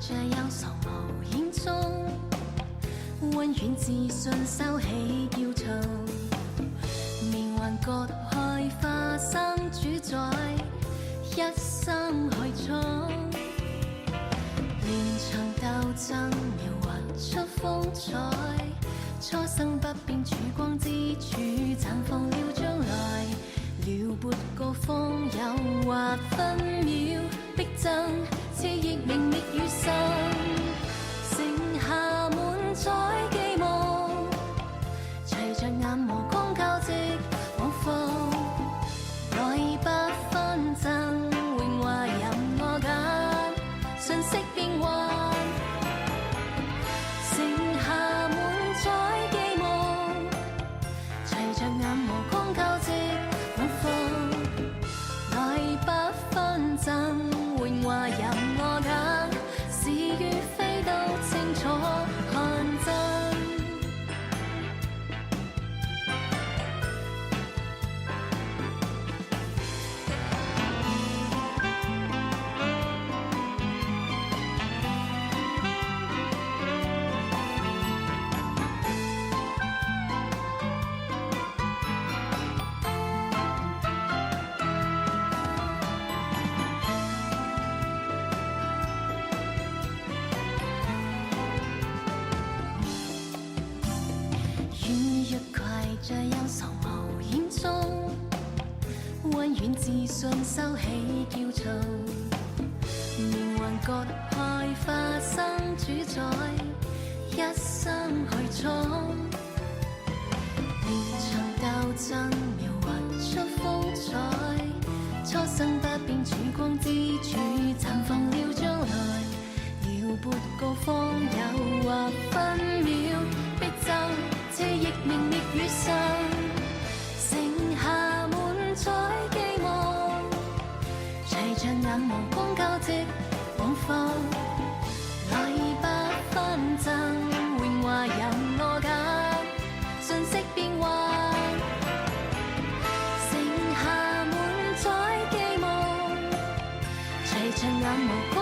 這憂愁無影蹤，溫軟自信收起驕躁，命運割開花生主宰，一生去衝，連場鬥爭描畫出風采，初生不變曙光之柱，綻放了將來，撩撥個風誘惑分秒逼爭，熾熱明滅與生，剩下滿載寄望，隨着眼磨光交織往復，來不分爭，榮華任我揀，瞬息變幻，剩下滿載寄望，隨着眼磨光交織往復，來不分爭，榮華任我揀，是與非都清楚看真。這憂愁無影蹤，溫軟自信收起驕躁，命運割開花生主宰，一生去衝，連場鬥爭描畫出風采，初生不變曙光之柱，綻放了將來，撩撥個風誘惑分秒逼爭，熾熱明滅與生，剩下滿載寄望，隨着眼磨光交織往復，來不分爭，榮華任我揀，瞬息變幻，剩下滿載寄望，隨着眼磨光